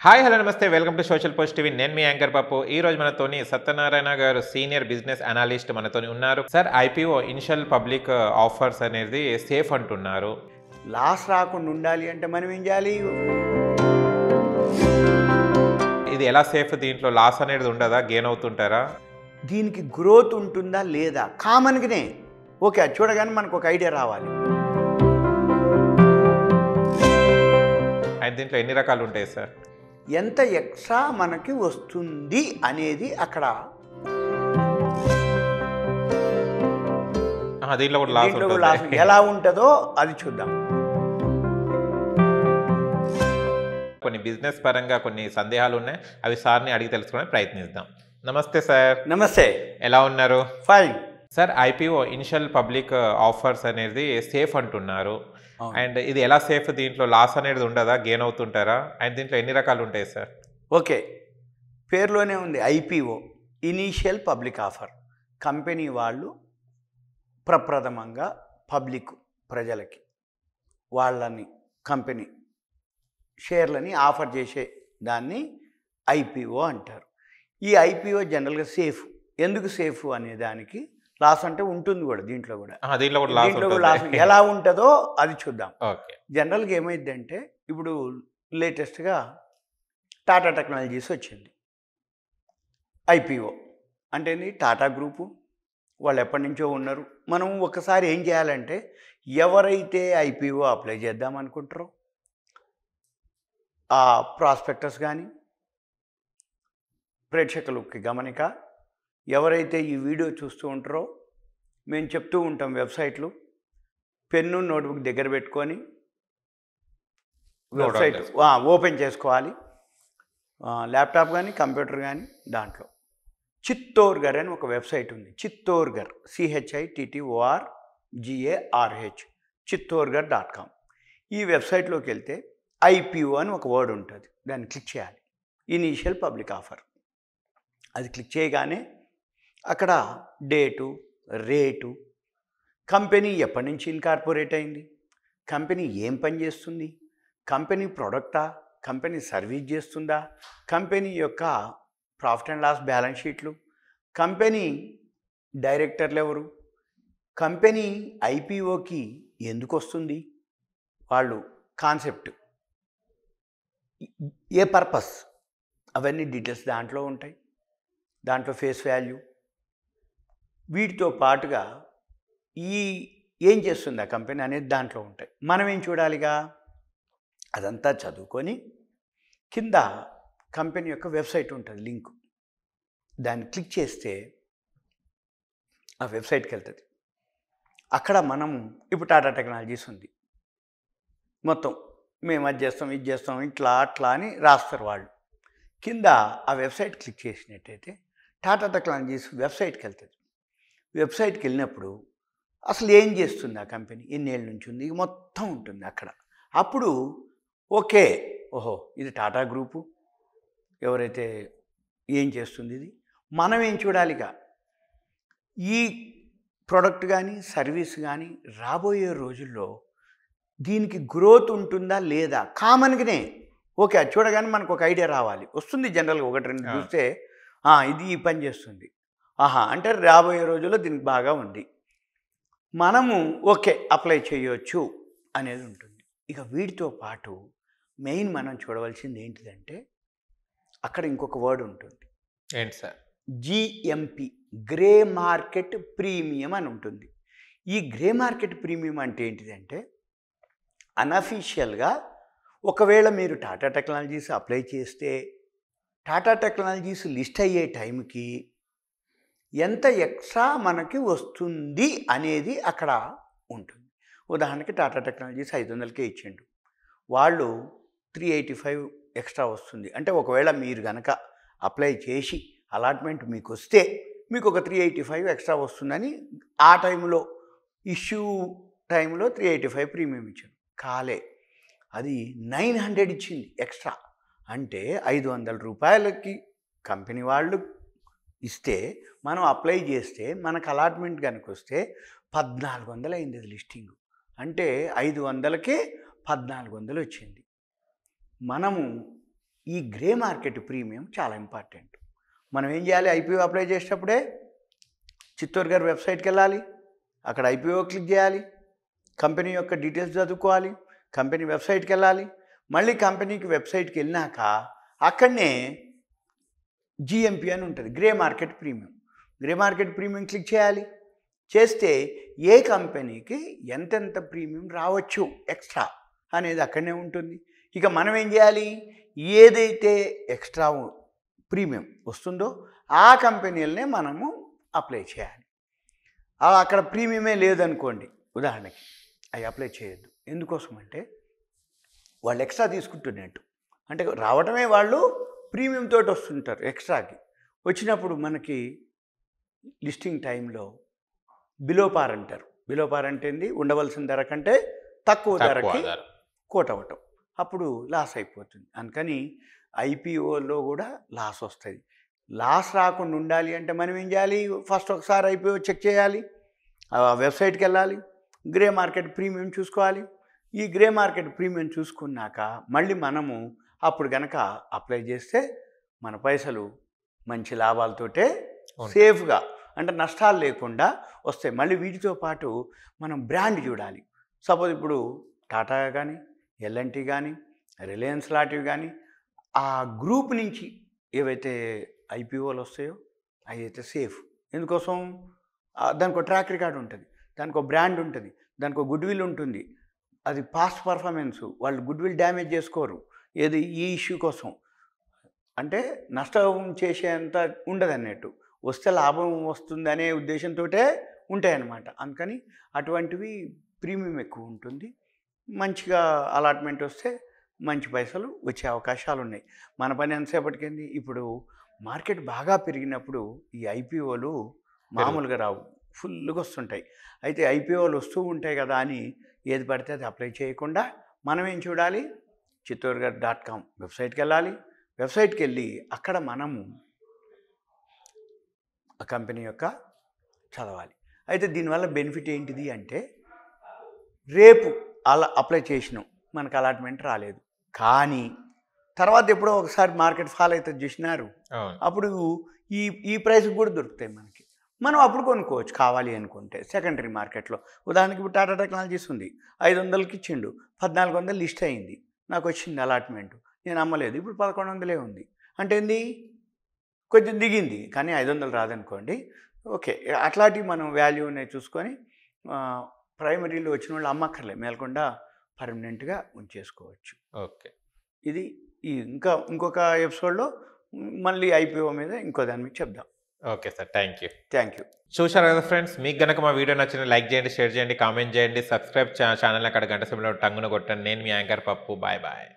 Hi hello నమస్తే welcome to social post TV నేను మీ యాంకర్ పప్పు ఈ రోజు మనతోని సత్యనారాయణ గారు సీనియర్ బిజినెస్ అనలిస్ట్ మనతోని ఉన్నారు sir IPO initial public offers అనేది సేఫ్ అంటున్నారు లాస్ రాకుండా ఉండాలి అంటే మనం ఏం చేయాలి ఇది ఎలా సేఫ్ దీంట్లో లాస్ అనేది ఉండదా గెయిన్ అవుతుంటారా దీనికి గ్రోత్ ఉంటుందా లేదా కామన్గానే ఓకే అది చూడగానే మనకు ఒక ఐడియా రావాలి అండ్ దీంట్లో ఎన్ని రకాలు ఉంటాయి సార్ ఎంత ఎక్స్ట్రా మనకి వస్తుంది అనేది అక్కడ దీంట్లో కూడా లాస్ దీంట్లో కూడా లాస్ ఎలా ఉంటుందో అది చూద్దాం కొన్ని బిజినెస్ పరంగా కొన్ని సందేహాలు ఉన్నాయి అవి సార్ని అడిగి తెలుసుకోవడానికి ప్రయత్నిద్దాం నమస్తే సార్ నమస్తే ఎలా ఉన్నారు fine sir IPO initial public offers అనేది సేఫ్ అంటున్నారు అండ్ ఇది ఎలా సేఫ్ దీంట్లో లాస్ అనేది ఉండదా గెయిన్ అవుతుంటారా అండ్ దీంట్లో ఎన్ని రకాలు ఉంటాయి సార్ ఓకే పేరులోనే ఉంది IPO initial public offer company వాళ్ళు ప్రప్రథమంగా పబ్లిక్ ప్రజలకి వాళ్ళని కంపెనీ షేర్లని ఆఫర్ చేసే దాన్ని ఐపీఓ అంటారు ఈ ఐపీఓ జనరల్గా సేఫ్ ఎందుకు సేఫ్ అనే దానికి లాస్ అంటే ఉంటుంది కూడా దీంట్లో కూడా లాస్ ఎలా ఉంటుందో అది చూద్దాం జనరల్గా ఏమైందంటే ఇప్పుడు లేటెస్ట్గా టాటా టెక్నాలజీస్ వచ్చింది ఐపీఓ అంటే టాటా గ్రూపు వాళ్ళు ఎప్పటి నుంచో ఉన్నారు మనం ఒకసారి ఏం చేయాలంటే ఎవరైతే ఐపీఓ అప్లై చేద్దాం అనుకుంటారో ఆ ప్రాస్పెక్టస్ కానీ ప్రేక్షకులకి గమనిక ఎవరైతే ఈ వీడియో చూస్తూ ఉంటారో మేము చెప్తూ ఉంటాం వెబ్సైట్లు పెన్ను నోట్బుక్ దగ్గర పెట్టుకొని వెబ్సైట్ ఓపెన్ చేసుకోవాలి ల్యాప్టాప్ కానీ కంప్యూటర్ కానీ దాంట్లో చిత్తోర్ఘర్ అని ఒక వెబ్సైట్ ఉంది చిత్తోర్ఘర్ CHITTORGARH చిత్తోర్ఘర్.com ఈ వెబ్సైట్లోకి వెళ్తే ఐపీఓ అని ఒక వర్డ్ ఉంటుంది దాన్ని క్లిక్ చేయాలి ఇనీషియల్ పబ్లిక్ ఆఫర్ అది క్లిక్ చేయగానే అక్కడ డేటు రేటు కంపెనీ ఎప్పటి నుంచి ఇన్కార్పొరేట్ అయింది కంపెనీ ఏం పని చేస్తుంది కంపెనీ ప్రోడక్టా కంపెనీ సర్వీస్ చేస్తుందా కంపెనీ యొక్క ప్రాఫిట్ అండ్ లాస్ బ్యాలెన్స్ షీట్లు కంపెనీ డైరెక్టర్లు ఎవరు కంపెనీ ఐపీఓకి ఎందుకు వస్తుంది వాళ్ళు కాన్సెప్ట్ ఏ పర్పస్ అవన్నీ డీటెయిల్స్ దాంట్లో ఉంటాయి దాంట్లో ఫేస్ వాల్యూ వీటితో పాటుగా ఏం చేస్తుంది ఆ కంపెనీ అనేది దాంట్లో ఉంటాయి మనం ఏం చూడాలిగా అదంతా చదువుకొని కింద కంపెనీ యొక్క వెబ్సైట్ ఉంటుంది లింక్ దాన్ని క్లిక్ చేస్తే ఆ వెబ్సైట్కి వెళ్తుంది అక్కడ మనం ఇప్పుడు టాటా టెక్నాలజీస్ ఉంది మొత్తం మేము అది చేస్తాం ఇది చేస్తాం ఇట్లా అట్లా అని రాస్తారు వాళ్ళు కింద ఆ వెబ్సైట్ క్లిక్ చేసినట్టయితే టాటా టెక్నాలజీస్ వెబ్సైట్కి వెళ్తుంది వెబ్సైట్కి వెళ్ళినప్పుడు అసలు ఏం చేస్తుంది ఆ కంపెనీ ఎన్నేళ్ళ నుంచి ఉంది ఇది మొత్తం ఉంటుంది అక్కడ అప్పుడు ఓకే ఓహో ఇది టాటా గ్రూపు ఎవరైతే ఏం చేస్తుంది ఇది మనం ఏం చూడాలిగా ఈ ప్రోడక్ట్ కానీ సర్వీస్ కానీ రాబోయే రోజుల్లో దీనికి గ్రోత్ ఉంటుందా లేదా కామన్గానే ఓకే అది చూడగానే మనకు ఒక ఐడియా రావాలి వస్తుంది జనరల్గా ఒకటి రెండు చూస్తే ఇది ఈ పని చేస్తుంది అంటే రాబోయే రోజుల్లో దీనికి బాగా ఉంది మనము ఓకే అప్లై చేయొచ్చు అనేది ఉంటుంది ఇక వీటితో పాటు మెయిన్ మనం చూడవలసింది ఏంటిదంటే అక్కడ ఇంకొక వర్డ్ ఉంటుంది ఏంటి sir GMP grey market premium అని ఉంటుంది ఈ గ్రే మార్కెట్ ప్రీమియం అంటే ఏంటిదంటే అన్అఫీషియల్గా ఒకవేళ మీరు టాటా టెక్నాలజీస్ అప్లై చేస్తే టాటా టెక్నాలజీస్ లిస్ట్ అయ్యే టైంకి ఎంత ఎక్స్ట్రా మనకి వస్తుంది అనేది అక్కడ ఉంటుంది ఉదాహరణకి టాటా టెక్నాలజీస్ 500కే ఇచ్చిండు వాళ్ళు 385 ఎక్స్ట్రా వస్తుంది అంటే ఒకవేళ మీరు కనుక అప్లై చేసి అలాట్మెంట్ మీకు వస్తే మీకు ఒక 385 ఎక్స్ట్రా వస్తుందని ఆ టైంలో ఇష్యూ టైంలో 385 ప్రీమియం ఇచ్చాడు కాలే అది 900 ఇచ్చింది ఎక్స్ట్రా అంటే 500 రూపాయలకి కంపెనీ వాళ్ళు ఇస్తే మనం అప్లై చేస్తే మనకు అలాట్మెంట్ కనుక వస్తే 1400 అయింది అది లిస్టింగ్ అంటే 500కే 1400 వచ్చింది మనము ఈ గ్రే మార్కెట్ ప్రీమియం చాలా ఇంపార్టెంట్. మనం ఏం చేయాలి? ఐపీఓ అప్లై చేసేటప్పుడే చిత్తూరు గారి వెబ్సైట్కి వెళ్ళాలి, అక్కడ ఐపీఓ క్లిక్ చేయాలి, కంపెనీ యొక్క డీటెయిల్స్ చదువుకోవాలి, కంపెనీ వెబ్సైట్కి వెళ్ళాలి, మళ్ళీ కంపెనీకి వెబ్సైట్కి వెళ్ళినాక అక్కడనే జిఎంపి అని ఉంటుంది, grey market premium. Grey market premium click చేయాలి. చేస్తే ఏ కంపెనీకి ఎంతెంత ప్రీమియం రావచ్చు ఎక్స్ట్రా అనేది అక్కడనే ఉంటుంది. ఇక మనం ఏం చేయాలి? ఏదైతే ఎక్స్ట్రా ప్రీమియం వస్తుందో ఆ కంపెనీలనే మనము అప్లై చేయాలి. అక్కడ ప్రీమియమే లేదనుకోండి, ఉదాహరణకి అవి అప్లై చేయొద్దు. ఎందుకోసం అంటే వాళ్ళు ఎక్స్ట్రా తీసుకుంటున్నట్టు, అంటే రావటమే వాళ్ళు ప్రీమియం తోటి వస్తుంటారు. ఎక్స్ట్రాకి వచ్చినప్పుడు మనకి లిస్టింగ్ టైంలో బిలో పార్ అంటారు. బిలో పార్ అంటే ఏంది? ఉండవలసిన ధర కంటే తక్కువ ధరకి కోట్ అవ్వటం, అప్పుడు లాస్ అయిపోతుంది. అందుకని ఐపీఓలో కూడా లాస్ వస్తుంది. లాస్ రాకుండా ఉండాలి అంటే మనం ఏం చేయాలి? ఫస్ట్ ఒకసారి ఐపీఓ చెక్ చేయాలి, వెబ్సైట్కి వెళ్ళాలి, గ్రే మార్కెట్ ప్రీమియం చూసుకోవాలి. ఈ గ్రే మార్కెట్ ప్రీమియం చూసుకున్నాక మళ్ళీ మనము అప్పుడు కనుక అప్లై చేస్తే మన పైసలు మంచి లాభాలతోటే సేఫ్గా, అంటే నష్టాలు లేకుండా వస్తాయి. మళ్ళీ వీటితో పాటు మనం బ్రాండ్ చూడాలి. సపోజ్ ఇప్పుడు టాటా కానీ, ఎల్ఎన్టీ కానీ, రిలయన్స్ లాంటివి కానీ, ఆ గ్రూప్ నుంచి ఏవైతే ఐపీఓలు వస్తాయో అవి అయితే సేఫ్. ఎందుకోసం? దానికి ఒక ట్రాక్ రికార్డ్ ఉంటుంది, దానికి ఒక బ్రాండ్ ఉంటుంది, దానికి ఒక గుడ్ విల్ ఉంటుంది. అది పాస్ట్ పర్ఫార్మెన్సు, వాళ్ళు గుడ్ విల్ డ్యామేజ్ చేసుకోరు. ఏది? ఈ ఇష్యూ కోసం, అంటే నష్టం చేసేంత ఉండదు అన్నట్టు, వస్తే లాభం వస్తుందనే ఉద్దేశంతో ఉంటాయన్నమాట. అందుకని అటువంటివి ప్రీమియం ఎక్కువ ఉంటుంది. మంచిగా అలాట్మెంట్ వస్తే మంచి పైసలు వచ్చే అవకాశాలు ఉన్నాయి. మన పని ఎంతసేపటికింది? ఇప్పుడు మార్కెట్ బాగా పెరిగినప్పుడు ఈ ఐపీఓలు మామూలుగా రావు, ఫుల్గా వస్తుంటాయి. అయితే ఐపీఓలు వస్తూ ఉంటాయి కదా అని ఏది పడితే అది అప్లై చేయకుండా మనం ఏం చూడాలి? chittorgar.com వెబ్సైట్కి వెళ్ళాలి. వెబ్సైట్కి వెళ్ళి అక్కడ మనము ఆ కంపెనీ యొక్క చదవాలి. అయితే దీనివల్ల బెనిఫిట్ ఏంటిది అంటే, రేపు అలా అప్లై చేసినాం, మనకు అలాట్మెంట్ రాలేదు, కానీ తర్వాత ఎప్పుడో ఒకసారి మార్కెట్ ఫాల్ అవుతుంది చూసినారు, అప్పుడు ఈ ఈ ప్రైస్కి కూడా దొరుకుతాయి మనకి. మనం అప్పుడు కొనుక్కోవచ్చు కావాలి అనుకుంటే సెకండరీ మార్కెట్లో. ఉదాహరణకి ఇప్పుడు టాటా టెక్నాలజీస్ ఉంది, 500కి ఇచ్చిండు, 1400 లిస్ట్ అయింది, నాకు వచ్చింది అలాట్మెంట్, నేను అమ్మలేదు, ఇప్పుడు 1100 ఉంది. అంటే ఏంది? కొంచెం దిగింది, కానీ 500 రాదనుకోండి. ఓకే, అట్లాంటివి మనం వాల్యూని చూసుకొని ప్రైమరీలో వచ్చిన వాళ్ళు అమ్మక్కర్లే, మేలకుండా పర్మనెంట్గా ఉంచేసుకోవచ్చు. ఓకే, ఇది ఇంకొక ఎపిసోడ్లో మళ్ళీ ఐపీఓ మీద ఇంకో దాని మీద చెప్దాం. Okay sir, thank you. చూశారు కదా ఫ్రెండ్స్, మీకు గనక మా వీడియో నచ్చిన లైక్ చేయండి, షేర్ చేయండి, కామెంట్ చేయండి, సబ్స్క్రైబ్ ఛానల్ అక్కడ గంట సమయంలో టంగున కొట్టండి. నేను మీ యాంకర్ పప్పు. Bye bye.